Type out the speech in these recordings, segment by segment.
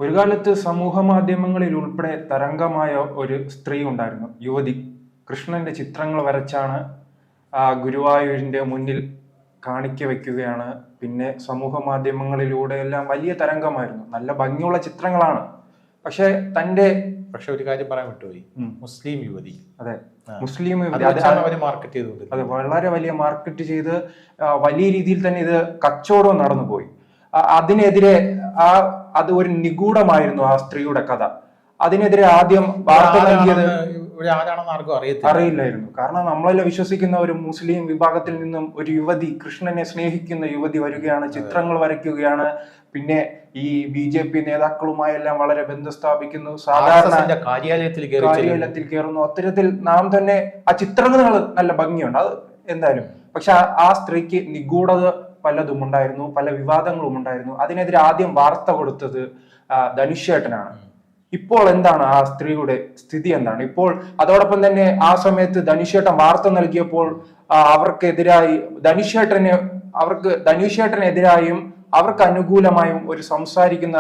ഒരു കാലത്ത് സമൂഹ മാധ്യമങ്ങളിൽ ഉൾപ്പെടെ തരംഗമായ ഒരു സ്ത്രീ ഉണ്ടായിരുന്നു, യുവതി. കൃഷ്ണന്റെ ചിത്രങ്ങൾ വരച്ചാണ് ഗുരുവായൂരിന്റെ മുന്നിൽ കാണിക്ക വെക്കുകയാണ്. പിന്നെ സമൂഹ മാധ്യമങ്ങളിലൂടെ എല്ലാം വലിയ തരംഗമായിരുന്നു. നല്ല ഭംഗിയുള്ള ചിത്രങ്ങളാണ്. പക്ഷെ തന്റെ പക്ഷെ ഒരു കാര്യം പറയാൻ വിട്ടുപോയി, മുസ്ലിം യുവതി. അതെ, മുസ്ലിം മാർക്കറ്റ് ചെയ്തു. അതെ, വളരെ വലിയ മാർക്കറ്റ് ചെയ്ത് വലിയ രീതിയിൽ തന്നെ ഇത് കച്ചവടം നടന്നുപോയി. അതിനെതിരെ അത് ഒരു നിഗൂഢമായിരുന്നു ആ സ്ത്രീയുടെ കഥ. അതിനെതിരെ ആദ്യം വാർത്ത നൽകിയത് അറിയില്ലായിരുന്നു. കാരണം നമ്മളെല്ലാം വിശ്വസിക്കുന്ന ഒരു മുസ്ലിം വിഭാഗത്തിൽ നിന്നും ഒരു യുവതി, കൃഷ്ണനെ സ്നേഹിക്കുന്ന യുവതി വരികയാണ്, ചിത്രങ്ങൾ വരയ്ക്കുകയാണ്, പിന്നെ ഈ BJP നേതാക്കളുമായെല്ലാം വളരെ ബന്ധം സ്ഥാപിക്കുന്നു, സാധാരണ കാര്യാലയത്തിൽ കയറുന്നു. അത്തരത്തിൽ നാം തന്നെ ആ ചിത്രങ്ങൾ നല്ല ഭംഗിയുണ്ട്, അത് എന്തായാലും. പക്ഷെ ആ സ്ത്രീക്ക് നിഗൂഢത പലതും ഉണ്ടായിരുന്നു, പല വിവാദങ്ങളും ഉണ്ടായിരുന്നു. അതിനെതിരെ ആദ്യം വാർത്ത കൊടുത്തത് ധനുഷേട്ടനാണ്. ഇപ്പോൾ എന്താണ് ആ സ്ത്രീയുടെ സ്ഥിതി എന്താണ് ഇപ്പോൾ? അതോടൊപ്പം തന്നെ ആ സമയത്ത് ധനുഷേട്ടൻ വാർത്ത നൽകിയപ്പോൾ അവർക്കെതിരായി ധനുഷേട്ടനെതിരായും അവർക്ക് അനുകൂലമായും ഒരു സംസാരിക്കുന്ന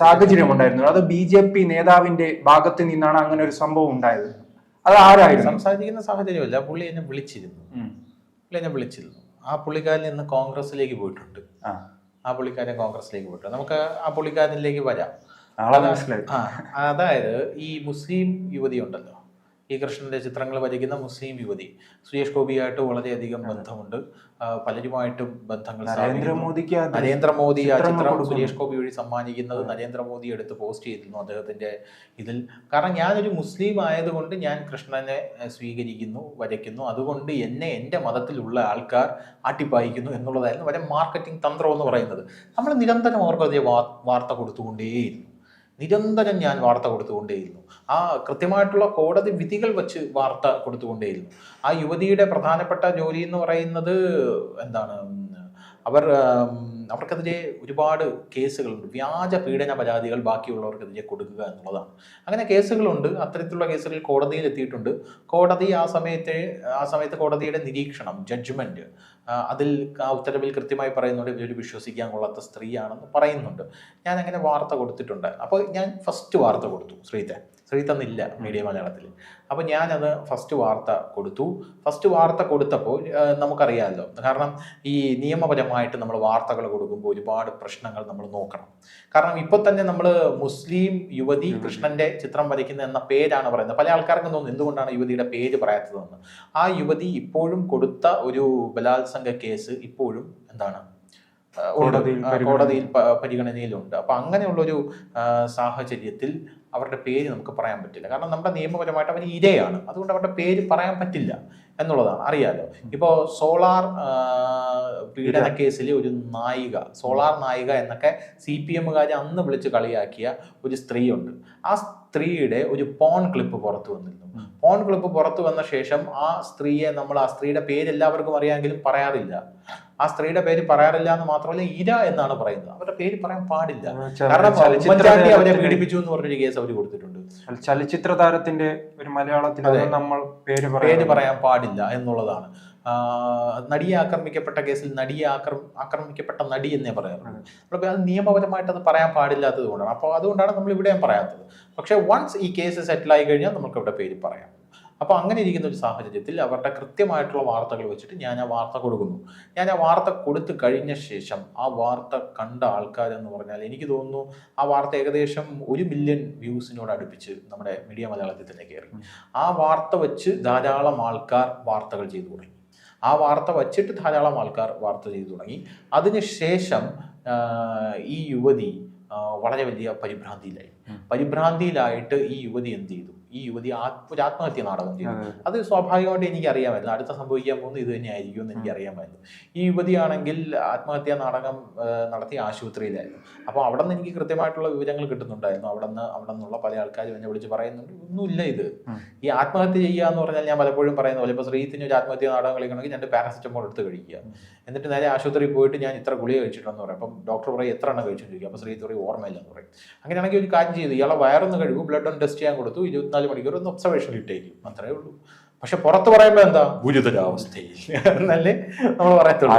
സാഹചര്യം ഉണ്ടായിരുന്നു. അത് BJP നേതാവിന്റെ ഭാഗത്ത് നിന്നാണ് അങ്ങനെ ഒരു സംഭവം ഉണ്ടായത്. അത് ആരായിരുന്നു? സംസാരിക്കുന്ന സാഹചര്യമല്ല, പുള്ളി എന്നെ വിളിച്ചിരുന്നു. ആ പുള്ളിക്കാരൻ ഇന്ന് കോൺഗ്രസിലേക്ക് പോയിട്ടുണ്ട്. നമുക്ക് ആ പുള്ളിക്കാരനിലേക്ക് വരാം. അതായത് ഈ മുസ്ലിം യുവതി ഉണ്ടല്ലോ, ഈ കൃഷ്ണന്റെ ചിത്രങ്ങൾ വരയ്ക്കുന്ന മുസ്ലിം യുവതി സുരേഷ് ഗോപിയായിട്ട് വളരെയധികം ബന്ധമുണ്ട്. പലരുമായിട്ടും ബന്ധങ്ങൾ. നരേന്ദ്രമോദി ആ ചിത്രം സുരേഷ് ഗോപി വഴി സമ്മാനിക്കുന്നത് നരേന്ദ്രമോദി എടുത്ത് പോസ്റ്റ് ചെയ്തിരുന്നു അദ്ദേഹത്തിന്റെ ഇതിൽ. കാരണം ഞാനൊരു മുസ്ലിം ആയതുകൊണ്ട് ഞാൻ കൃഷ്ണനെ സ്വീകരിക്കുന്നു, വരയ്ക്കുന്നു, അതുകൊണ്ട് എൻ്റെ മതത്തിലുള്ള ആൾക്കാർ ആട്ടിപ്പായിക്കുന്നു എന്നുള്ളതായിരുന്നു വരെ മാർക്കറ്റിംഗ് തന്ത്രം എന്ന് പറയുന്നത്. നമ്മൾ നിരന്തരം അവർക്ക് വാർത്ത കൊടുത്തുകൊണ്ടേയിരുന്നു. നിരന്തരം ഞാൻ വാർത്ത കൊടുത്തുകൊണ്ടേയിരുന്നു. ആ കൃത്യമായിട്ടുള്ള കോടതി വിധികൾ വെച്ച് വാർത്ത കൊടുത്തുകൊണ്ടേയിരുന്നു. ആ യുവതിയുടെ പ്രധാനപ്പെട്ട ജോലി എന്ന് പറയുന്നത് എന്താണ്, അവർക്കെതിരെ ഒരുപാട് കേസുകളുണ്ട്. വ്യാജ പീഡന പരാതികൾ ബാക്കിയുള്ളവർക്കെതിരെ കൊടുക്കുക എന്നുള്ളതാണ്. അങ്ങനെ കേസുകളുണ്ട്. അത്തരത്തിലുള്ള കേസുകൾ കോടതിയിൽ എത്തിയിട്ടുണ്ട്. കോടതി ആ സമയത്ത് കോടതിയുടെ നിരീക്ഷണം, ജഡ്ജ്മെന്റ്, അതിൽ ആ ഉത്തരവിൽ കൃത്യമായി പറയുന്നുണ്ട് ഇവരൊരു വിശ്വസിക്കാൻ കൊള്ളാത്ത സ്ത്രീയാണെന്ന് പറയുന്നുണ്ട്. ഞാൻ അങ്ങനെ വാർത്ത കൊടുത്തിട്ടുണ്ട്. അപ്പോൾ ഞാൻ ഫസ്റ്റ് വാർത്ത കൊടുത്തു. ശ്രീതന്നില്ല മീഡിയ മലയാളത്തിൽ. അപ്പോൾ ഞാനത് ഫസ്റ്റ് വാർത്ത കൊടുത്തപ്പോൾ നമുക്കറിയാമല്ലോ, കാരണം ഈ നിയമപരമായിട്ട് നമ്മൾ വാർത്തകൾ കൊടുക്കുമ്പോൾ ഒരുപാട് പ്രശ്നങ്ങൾ നമ്മൾ നോക്കണം. കാരണം ഇപ്പോൾ തന്നെ നമ്മൾ മുസ്ലിം യുവതി കൃഷ്ണന്റെ ചിത്രം വരയ്ക്കുന്ന എന്ന പേരാണ് പറയുന്നത്. പല ആൾക്കാർക്കും തോന്നുന്നു എന്തുകൊണ്ടാണ് യുവതിയുടെ പേര് പറയാത്തതെന്ന്. ആ യുവതി ഇപ്പോഴും കൊടുത്ത ഒരു ബലാത്സംഗ കേസ് ഇപ്പോഴും എന്താണ് കോടതിയിൽ പരിഗണനയിലുണ്ട്. അപ്പൊ അങ്ങനെയുള്ളൊരു സാഹചര്യത്തിൽ അവരുടെ പേര് നമുക്ക് പറയാൻ പറ്റില്ല. കാരണം നമ്മുടെ നിയമപരമായിട്ട് അവർ ഇരയാണ്, അതുകൊണ്ട് അവരുടെ പേര് പറയാൻ പറ്റില്ല എന്നുള്ളതാണ്. അറിയാലോ, ഇപ്പോൾ സോളാർ പീഡന കേസിൽ ഒരു സോളാർ നായിക എന്നൊക്കെ CPM-കാരെ അന്ന് വിളിച്ച് കളിയാക്കിയ ഒരു സ്ത്രീയുണ്ട്. ആ സ്ത്രീയുടെ ഒരു പോൺ ക്ലിപ്പ് പുറത്തു വന്നിരുന്നു. പോൺ ക്ലിപ്പ് പുറത്തു വന്ന ശേഷം ആ സ്ത്രീയുടെ പേര് എല്ലാവർക്കും അറിയാമെങ്കിലും പറയാറില്ല. ആ സ്ത്രീയുടെ പേര് പറയാറില്ല എന്ന് മാത്രമല്ല, ഇര എന്നാണ് പറയുന്നത്. അവരുടെ പേര് പറയാൻ പാടില്ല. കാരണം ഉമ്മൻചാണ്ടി അവരെ പീഡിപ്പിച്ചു എന്ന് പറഞ്ഞൊരു കേസ് അവർ കൊടുത്തിട്ടുണ്ട്. ചലച്ചിത്ര താരത്തിന്റെ ഒരു മലയാളത്തിൽ നമ്മൾ പേര് പറയാൻ പാടില്ല എന്നുള്ളതാണ്. നടിയെ ആക്രമിക്കപ്പെട്ട കേസിൽ ആക്രമിക്കപ്പെട്ട നടി എന്നേ പറയാറുള്ളൂ. അപ്പോൾ അത് നിയമപരമായിട്ട് അത് പറയാൻ പാടില്ലാത്തത് കൊണ്ടാണ്. അപ്പോൾ അതുകൊണ്ടാണ് നമ്മൾ ഇവിടെയും പറയാത്തത്. പക്ഷെ വൺസ് ഈ കേസ് സെറ്റിലായി കഴിഞ്ഞാൽ നമുക്ക് ഇവിടെ പേര് പറയാം. അപ്പോൾ അങ്ങനെ ഇരിക്കുന്ന ഒരു സാഹചര്യത്തിൽ അവരുടെ കൃത്യമായിട്ടുള്ള വാർത്തകൾ വെച്ചിട്ട് ഞാൻ ആ വാർത്ത കൊടുക്കുന്നു. ഞാൻ ആ വാർത്ത കൊടുത്തു കഴിഞ്ഞ ശേഷം ആ വാർത്ത കണ്ട ആൾക്കാരെന്ന് പറഞ്ഞാൽ എനിക്ക് തോന്നുന്നു ആ വാർത്ത ഏകദേശം 1 മില്യൺ വ്യൂസിനോട് അടുപ്പിച്ച് നമ്മുടെ മീഡിയ മലയാളത്തിൽ തന്നെ കയറി. ആ വാർത്ത വെച്ച് ധാരാളം ആൾക്കാർ വാർത്തകൾ ചെയ്തു തുടങ്ങി. അതിനുശേഷം ഈ യുവതി വളരെ വലിയ പരിഭ്രാന്തിയിലായിട്ട് ഈ യുവതി എന്ത് ചെയ്തു? ഈ യുവതി ഒരു ആത്മഹത്യ നാടകം ചെയ്തു. അത് സ്വാഭാവികമായിട്ട് എനിക്ക് അറിയാമായിരുന്നു, അടുത്ത സംഭവിക്കാൻ പോകുന്നത് ഇത് തന്നെയായിരിക്കും എന്ന് എനിക്ക് അറിയാമായിരുന്നു. ഈ യുവതിയാണെങ്കിൽ ആത്മഹത്യാ നാടകം നടത്തി ആശുപത്രിയിലായിരുന്നു. അപ്പോൾ അവിടെ നിന്ന് എനിക്ക് കൃത്യമായിട്ടുള്ള വിവരങ്ങൾ കിട്ടുന്നുണ്ടായിരുന്നു. അവിടെ നിന്നുള്ള പല ആൾക്കാരും എന്നെ വിളിച്ച് പറയുന്നുണ്ട്, ഒന്നുമില്ല, ഇത് ഈ ആത്മഹത്യ ചെയ്യുക എന്ന് പറഞ്ഞാൽ ഞാൻ പലപ്പോഴും പറയുന്ന പോലെ, ഇപ്പോൾ ശ്രീത്തിന് ഒരു ആത്മഹത്യാ നാടകം കളിക്കണമെങ്കിൽ 2 പാരസെറ്റമോൾ എടുത്ത് കഴിക്കുക, എന്നിട്ട് നേരെ ആശുപത്രിയിൽ പോയിട്ട് ഞാൻ ഇത്ര ഗുളിക കഴിച്ചിട്ടുണ്ടെന്ന് പറയും. അപ്പം ഡോക്ടർ പറയും എത്ര എണ്ണം കഴിച്ചിട്ടിരിക്കും. അപ്പോൾ ശ്രീ പറയും ഓർമ്മയില്ലെന്ന് പറയും. അങ്ങനെയാണെങ്കിൽ ഒരു കാര്യം ചെയ്തു, ഇയാളെ വയറൊന്ന് കഴിവ്, ബ്ലഡ് ഒന്ന് ടെസ്റ്റ് ചെയ്യാൻ കൊടുത്തു, 24 മണിക്കൂർ ഒന്ന് ഒബ്സർവേഷൻ ഇട്ടേക്കും, അത്രയേ ഉള്ളൂ. പക്ഷെ പുറത്ത് പറയുമ്പോ എന്താ ഗുരുതരാവസ്ഥയിൽ എന്നല്ലേ നമ്മൾ പറയത്തുള്ളൂ.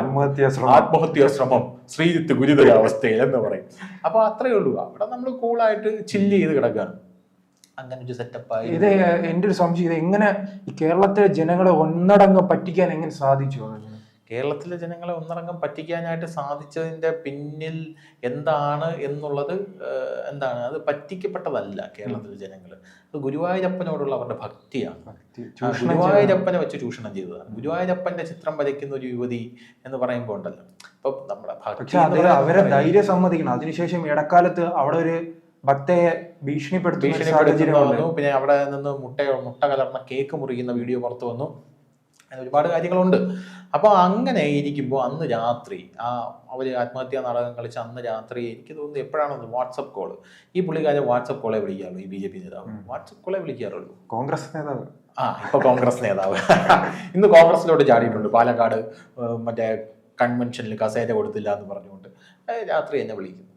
ആത്മഹത്യാ ശ്രമം ശ്രീജിത്ത് ഗുരുതരാവസ്ഥയിൽ എന്ന് പറയും. അപ്പൊ അത്രയേ ഉള്ളൂ. അവിടെ നമ്മൾ കൂളായിട്ട് ചില്ല് ചെയ്ത് കിടക്കുകയാണ്. അങ്ങനെ ഒരു സെറ്റപ്പായി. ഇത് എന്റെ ഒരു സംശയം, ഇത് എങ്ങനെ ഈ കേരളത്തിലെ ജനങ്ങളെ ഒന്നടങ്കം പറ്റിക്കാൻ എങ്ങനെ സാധിച്ചു? കേരളത്തിലെ ജനങ്ങളെ ഒന്നടങ്കം പറ്റിക്കാനായിട്ട് സാധിച്ചതിന്റെ പിന്നിൽ എന്താണ് എന്നുള്ളത് എന്താണ്, അത് പറ്റിക്കപ്പെട്ടതല്ല കേരളത്തിലെ ജനങ്ങൾ. അത് ഗുരുവായൂരപ്പനോടുള്ള അവരുടെ ഭക്തിയാണ്. ഗുരുവായൂരപ്പനെ വെച്ച് ചൂഷണം ചെയ്തതാണ്. ഗുരുവായൂരപ്പന്റെ ചിത്രം വരയ്ക്കുന്ന ഒരു യുവതി എന്ന് പറയുമ്പോൾ ഉണ്ടല്ലോ, ഇപ്പൊ നമ്മുടെ അവരെ ധൈര്യം സമ്മതിക്കണം. അതിനുശേഷം ഇടക്കാലത്ത് അവിടെ ഒരു ഭക്തയെ ഭീഷണിപ്പെടുത്തുന്നു. പിന്നെ അവിടെ നിന്ന് മുട്ട കലർന്ന കേക്ക് മുറിക്കുന്ന വീഡിയോ പുറത്തു വന്നു. അങ്ങനെ ഒരുപാട് കാര്യങ്ങളുണ്ട്. അപ്പോൾ അങ്ങനെ ഇരിക്കുമ്പോൾ അന്ന് രാത്രി അവർ ആത്മഹത്യാ നാടകം കളിച്ച അന്ന് രാത്രി എനിക്ക് തോന്നുന്നു എപ്പോഴാണെന്ന് വാട്സപ്പ് കോള്, ഈ പുള്ളിക്കാരൻ വാട്സപ്പ് കോളെ വിളിക്കാറുള്ളൂ. ഈ BJP നേതാവ് വാട്സപ്പ് കോളെ വിളിക്കാറുള്ളൂ. കോൺഗ്രസ് നേതാവ് ഇപ്പൊ കോൺഗ്രസ് നേതാവ് ഇന്ന് കോൺഗ്രസിലോട്ട് ചാടിയിട്ടുണ്ട്. പാലക്കാട് മറ്റേ കൺവെൻഷനിൽ കസേര കൊടുത്തില്ല എന്ന് പറഞ്ഞുകൊണ്ട് രാത്രി എന്നെ വിളിക്കുന്നു.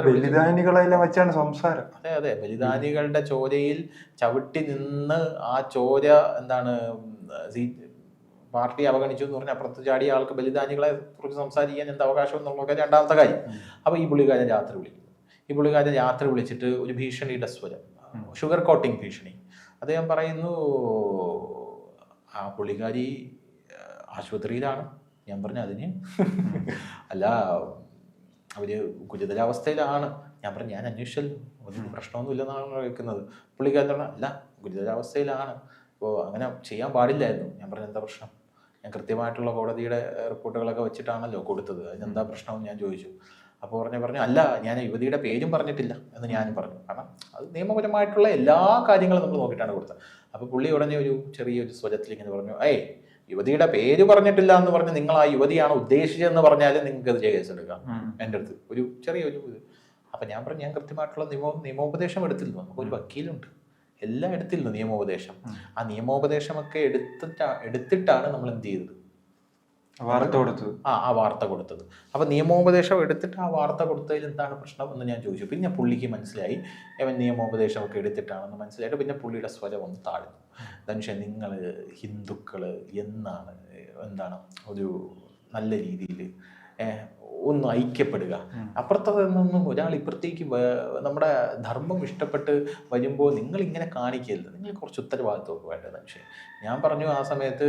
ബലിദാനികളെല്ലാം വെച്ചാണ് സംസാരം. അതെ, ബലിദാനികളുടെ ചോരയിൽ ചവിട്ടി നിന്ന് ആ ചോര എന്താണ് പാർട്ടി അവഗണിച്ചു എന്ന് പറഞ്ഞാൽ അപ്പുറത്ത് ചാടിയ ആൾക്ക് ബലിദാനികളെ കുറിച്ച് സംസാരിക്കാൻ എന്ത് അവകാശം എന്നുള്ളതൊക്കെ രണ്ടാമത്തെ കാര്യം. അപ്പൊ ഈ പുള്ളിക്കാരൻ രാത്രി വിളിക്കും. ഈ പുള്ളിക്കാരൻ രാത്രി വിളിച്ചിട്ട് ഒരു ഭീഷണിയുടെ സ്വരം, ഷുഗർ കോട്ടിങ് ഭീഷണി. അദ്ദേഹം പറയുന്നു ആ പുള്ളിക്കാരി ആശുപത്രിയിലാണ്. ഞാൻ പറഞ്ഞു അതിന് അല്ല, അവര് ഗുരുതരാവസ്ഥയിലാണ്. ഞാൻ പറഞ്ഞു ഞാൻ അന്വേഷിച്ചല്ലോ, ഒന്നും പ്രശ്നമൊന്നുമില്ലെന്നാണ് കേൾക്കുന്നത്. പുള്ളിക്കാരൻ അല്ല ഗുരുതരാവസ്ഥയിലാണ്, അപ്പോൾ അങ്ങനെ ചെയ്യാൻ പാടില്ലായിരുന്നു. ഞാൻ പറഞ്ഞു എന്താ പ്രശ്നം? ഞാൻ കൃത്യമായിട്ടുള്ള കോടതിയുടെ റിപ്പോർട്ടുകളൊക്കെ വെച്ചിട്ടാണല്ലോ കൊടുത്തത്, അതിനെന്താ പ്രശ്നമെന്ന് ഞാൻ ചോദിച്ചു. അപ്പോൾ പറഞ്ഞു അല്ല, ഞാൻ യുവതിയുടെ പേരും പറഞ്ഞിട്ടില്ല എന്ന് ഞാനും പറഞ്ഞു. കാരണം അത് നിയമപരമായിട്ടുള്ള എല്ലാ കാര്യങ്ങളും നമ്മൾ നോക്കിയിട്ടാണ് കൊടുത്തത്. അപ്പോൾ പുള്ളി ഉടനെ ഒരു ചെറിയൊരു സ്വരത്തിൽ ഇങ്ങനെ പറഞ്ഞു, യുവതിയുടെ പേര് പറഞ്ഞിട്ടില്ല എന്ന് പറഞ്ഞ് നിങ്ങൾ ആ യുവതിയാണ് ഉദ്ദേശിച്ചതെന്ന് പറഞ്ഞാൽ നിങ്ങൾക്ക് അത് കേസെടുക്കാം എൻ്റെ അടുത്ത് ഒരു ചെറിയൊരു ഇത്. അപ്പം ഞാൻ പറഞ്ഞു ഞാൻ കൃത്യമായിട്ടുള്ള നിയമോപദേശം എടുത്തില്ല. നമുക്കൊരു വക്കീലുണ്ട്, എല്ലാം എടുത്തില്ല നിയമോപദേശം. ആ നിയമോപദേശമൊക്കെ എടുത്തിട്ടാണ് നമ്മൾ എന്ത് ചെയ്തത്, വാർത്ത കൊടുത്തത്. ആ വാർത്ത കൊടുത്തത്. അപ്പൊ നിയമോപദേശം എടുത്തിട്ട് ആ വാർത്ത കൊടുത്തതിൽ എന്താണ് പ്രശ്നം എന്ന് ഞാൻ ചോദിച്ചു. പിന്നെ പുള്ളിക്ക് മനസ്സിലായി അവൻ നിയമോപദേശമൊക്കെ എടുത്തിട്ടാണെന്ന് മനസ്സിലായിട്ട് പിന്നെ പുള്ളിയുടെ സ്വരം ഒന്ന് താഴ്ന്നു. ധനുഷ, നിങ്ങൾ ഹിന്ദുക്കൾ എന്താണ് ഒരു നല്ല രീതിയിൽ ഒന്ന് ഐക്യപ്പെടുക. അപ്പുറത്ത് നിന്നും ഒരാൾ ഇപ്പുറത്തേക്ക് നമ്മുടെ ധർമ്മം ഇഷ്ടപ്പെട്ട് വരുമ്പോൾ നിങ്ങൾ ഇങ്ങനെ കാണിക്കരുത്. നിങ്ങൾ കുറച്ച് ഉത്തരവാദിത്വമൊക്കെ വേണ്ടത്. പക്ഷേ ഞാൻ പറഞ്ഞു ആ സമയത്ത്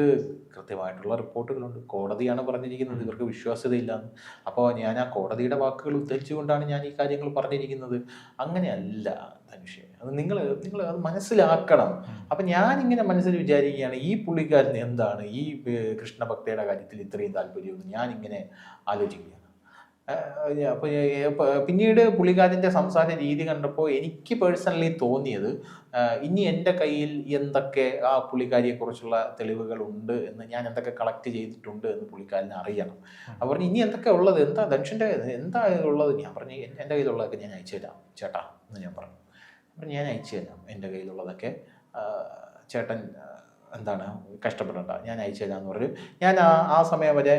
കൃത്യമായിട്ടുള്ള റിപ്പോർട്ടുകളുണ്ട്, കോടതിയാണ് പറഞ്ഞിരിക്കുന്നത് ഇവർക്ക് വിശ്വാസ്യതയില്ലാന്ന്. അപ്പോൾ ഞാൻ ആ കോടതിയുടെ വാക്കുകൾ ഉദ്ധരിച്ചുകൊണ്ടാണ് ഞാൻ ഈ കാര്യങ്ങൾ പറഞ്ഞിരിക്കുന്നത്. അങ്ങനെയല്ല ധനുഷേ, അത് നിങ്ങൾ അത് മനസ്സിലാക്കണം. അപ്പം ഞാനിങ്ങനെ മനസ്സിൽ വിചാരിക്കുകയാണ് ഈ പുള്ളിക്കാരന് എന്താണ് ഈ കൃഷ്ണഭക്തയുടെ കാര്യത്തിൽ ഇത്രയും താല്പര്യമെന്ന് ഞാനിങ്ങനെ ആലോചിക്കുകയാണ്. അപ്പോൾ പിന്നീട് പുള്ളിക്കാരൻ്റെ സംസാര രീതി കണ്ടപ്പോൾ എനിക്ക് പേഴ്സണലി തോന്നിയത് ഇനി എൻ്റെ കയ്യിൽ എന്തൊക്കെ ആ പുള്ളിക്കാരിയെക്കുറിച്ചുള്ള തെളിവുകളുണ്ട് എന്ന്, ഞാൻ എന്തൊക്കെ കളക്ട് ചെയ്തിട്ടുണ്ട് എന്ന് പുള്ളിക്കാരന് അറിയണം. അപ്പോൾ ഇനി എന്തൊക്കെ ഉള്ളത്, എന്താ ധനുഷിൻ്റെ എന്താ ഉള്ളത്? ഞാൻ പറഞ്ഞു എൻ്റെ കയ്യിലുള്ളതൊക്കെ ഞാൻ അയച്ചു തരാം ചേട്ടാ എന്ന് ഞാൻ പറഞ്ഞു. അപ്പം ഞാൻ അയച്ചു തരാം എൻ്റെ കയ്യിലുള്ളതൊക്കെ, ചേട്ടൻ എന്താണ് കഷ്ടപ്പെടേണ്ട, ഞാൻ അയച്ചു തരാമെന്ന് പറഞ്ഞു. ഞാൻ ആ സമയം വരെ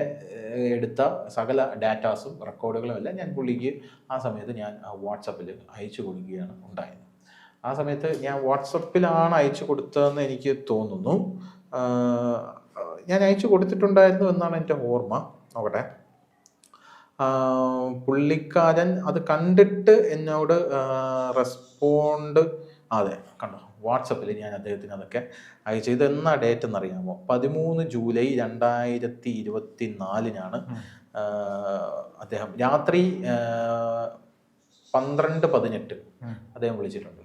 എടുത്ത സകല ഡാറ്റാസും റെക്കോർഡുകളും എല്ലാം ഞാൻ പുള്ളിക്ക് ആ സമയത്ത് ഞാൻ വാട്സപ്പിൽ അയച്ചു കൊടുക്കുകയാണ് ഉണ്ടായത്. ആ സമയത്ത് ഞാൻ വാട്സപ്പിലാണ് അയച്ചു കൊടുത്തതെന്ന് എനിക്ക് തോന്നുന്നു. ഞാൻ അയച്ചു കൊടുത്തിട്ടുണ്ടായിരുന്നു എന്നാണ് എൻ്റെ ഓർമ്മ. നോക്കട്ടെ, പുള്ളിക്കാരൻ അത് കണ്ടിട്ട് എന്നോട് റെസ്പോണ്ട്, അതെ കണ്ടോ, വാട്സപ്പിൽ ഞാൻ അദ്ദേഹത്തിന് അതൊക്കെ അയച്ചു. ഇത് എന്നാ ഡേറ്റ് എന്നറിയാമോ? 13 ജൂലൈ 2024 അദ്ദേഹം രാത്രി 12:18 അദ്ദേഹം വിളിച്ചിട്ടുണ്ട്.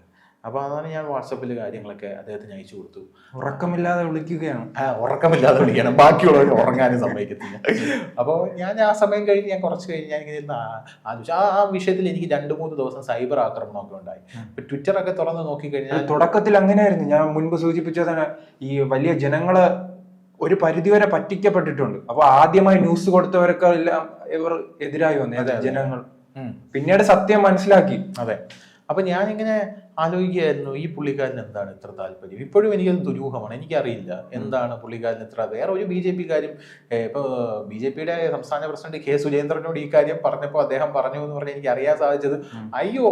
അപ്പോൾ അതാണ് ഞാൻ വാട്സപ്പിൽ കാര്യങ്ങളൊക്കെ അദ്ദേഹത്തിന് അയച്ചു കൊടുത്തു. ഉറക്കമില്ലാതെ വിളിക്കുകയാണ്. ഉറക്കമില്ലാതെ വിളിക്കണം, ബാക്കിയുള്ളവർ ഉറങ്ങാനും സമ്മതിക്കത്തില്ല. അപ്പോൾ ഞാൻ ആ സമയം കഴിഞ്ഞ് ഞാൻ കുറച്ച് കഴിഞ്ഞ് ഞാൻ ഇങ്ങനെ ആലോചിച്ചു. ആ വിഷയത്തിൽ എനിക്ക് 2-3 ദിവസം സൈബർ ആക്രമണമൊക്കെ ഉണ്ടായി. ഇപ്പൊ ട്വിറ്ററൊക്കെ തുറന്ന് നോക്കിക്കഴിഞ്ഞാൽ തുടക്കത്തിൽ അങ്ങനെയായിരുന്നു. ഞാൻ മുൻപ് സൂചിപ്പിച്ചതാണ്, ഈ വലിയ ജനങ്ങള് ഒരു പരിധിവരെ പറ്റിക്കപ്പെട്ടിട്ടുണ്ട്. അപ്പൊ ആദ്യമായി ന്യൂസ് കൊടുത്തവരൊക്കെ എല്ലാം ഇവർ എതിരായി വന്നു ജനങ്ങൾ. പിന്നീട് സത്യം മനസ്സിലാക്കി. അതെ, അപ്പൊ ഞാനിങ്ങനെ ആലോചിക്കുകയായിരുന്നു ഈ പുള്ളിക്കാരന് എന്താണ് ഇത്ര താല്പര്യം. ഇപ്പോഴും എനിക്കത് ദുരൂഹമാണ്, എനിക്കറിയില്ല എന്താണ് പുള്ളിക്കാരന് ഇത്ര. വേറെ ഒരു ബി ജെ പി കാര്യം ഇപ്പൊ ബി ജെ പിയുടെ സംസ്ഥാന പ്രസിഡന്റ് കെ സുരേന്ദ്രനോട് ഈ കാര്യം പറഞ്ഞപ്പോൾ അദ്ദേഹം പറഞ്ഞു എന്ന് പറഞ്ഞാൽ എനിക്ക് അറിയാൻ സാധിച്ചത്, അയ്യോ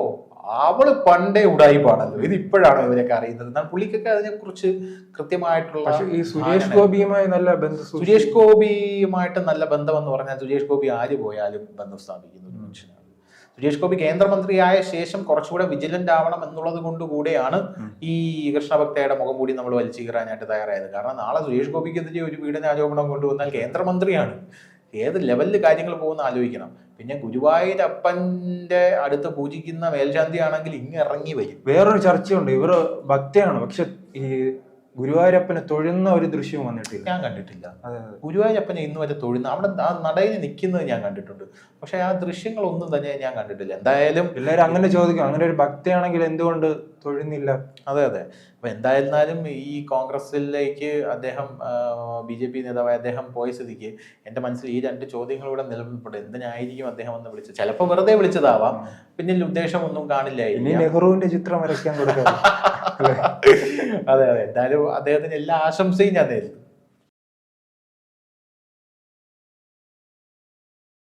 അവള് പണ്ടേ ഉടായിപ്പാണല്ലോ, ഇത് ഇപ്പോഴാണോ ഇവരൊക്കെ അറിയുന്നത് എന്നാൽ പുള്ളിക്കൊക്കെ അതിനെ കുറിച്ച് കൃത്യമായിട്ടുള്ള. ഈ സുരേഷ് ഗോപിയുമായി നല്ല ബന്ധം, സുരേഷ് ഗോപിയുമായിട്ട് നല്ല ബന്ധം എന്ന് പറഞ്ഞാൽ സുരേഷ് ഗോപി ആര് പോയാലും ബന്ധം സ്ഥാപിക്കുന്ന ഒരു മനുഷ്യനാണ്. സുരേഷ് ഗോപി കേന്ദ്രമന്ത്രിയായ ശേഷം കുറച്ചുകൂടെ വിജിലന്റ് ആവണം എന്നുള്ളത് കൊണ്ടുകൂടെയാണ് ഈ കൃഷ്ണഭക്തയുടെ മുഖം കൂടി നമ്മൾ വലിച്ചു കീറാനായിട്ട് തയ്യാറായത്. കാരണം നാളെ സുരേഷ് ഗോപിക്കെതിരെ ഒരു പീഡനാരോപണം കൊണ്ടുവന്നാൽ കേന്ദ്രമന്ത്രിയാണ്, ഏത് ലെവലിൽ കാര്യങ്ങൾ പോകുന്ന ആലോചിക്കണം. പിന്നെ ഗുരുവായൂരപ്പന്റെ അടുത്ത് പൂജിക്കുന്ന മേൽശാന്തി ആണെങ്കിൽ ഇങ്ങ് ഇറങ്ങി വരും. വേറൊരു ചർച്ചയുണ്ട്, ഇവർ ഭക്തയാണ് പക്ഷെ ഈ ഗുരുവായൂരപ്പനെ തൊഴുന്ന ഒരു ദൃശ്യം വന്നിട്ടില്ല, ഞാൻ കണ്ടിട്ടില്ല. ഗുരുവായൂരപ്പനെ ഇന്ന് വരെ തൊഴുന്ന അവിടെ ആ നടയിൽ നിൽക്കുന്നത് ഞാൻ കണ്ടിട്ടുണ്ട്, പക്ഷെ ആ ദൃശ്യങ്ങളൊന്നും തന്നെ ഞാൻ കണ്ടിട്ടില്ല. എന്തായാലും എല്ലാവരും അങ്ങനെ ചോദിക്കും, അങ്ങനെ ഒരു ഭക്തയാണെങ്കിൽ എന്തുകൊണ്ട് തൊഴുന്നില്ല. അതെ അതെ. അപ്പൊ എന്തായിരുന്നാലും ഈ കോൺഗ്രസിലേക്ക് അദ്ദേഹം BJP നേതാവായ അദ്ദേഹം പോയ സ്ഥിതിക്ക് എന്റെ മനസ്സിൽ ഈ രണ്ട് ചോദ്യങ്ങളൂടെ നിലനിൽപ്പുണ്ട്. എന്തിനായിരിക്കും അദ്ദേഹം ഒന്ന് വിളിച്ചത്? ചിലപ്പോൾ വെറുതെ വിളിച്ചതാവാം, പിന്നിൽ ഉദ്ദേശമൊന്നും കാണില്ലായിരിക്കും. നെഹ്റുവിന്റെ ചിത്രം വരയ്ക്കാൻ കൊടുക്കാം. അതെ അതെ. എന്തായാലും അദ്ദേഹത്തിന് എല്ലാ ആശംസയും ഞാൻ നേരുന്നു.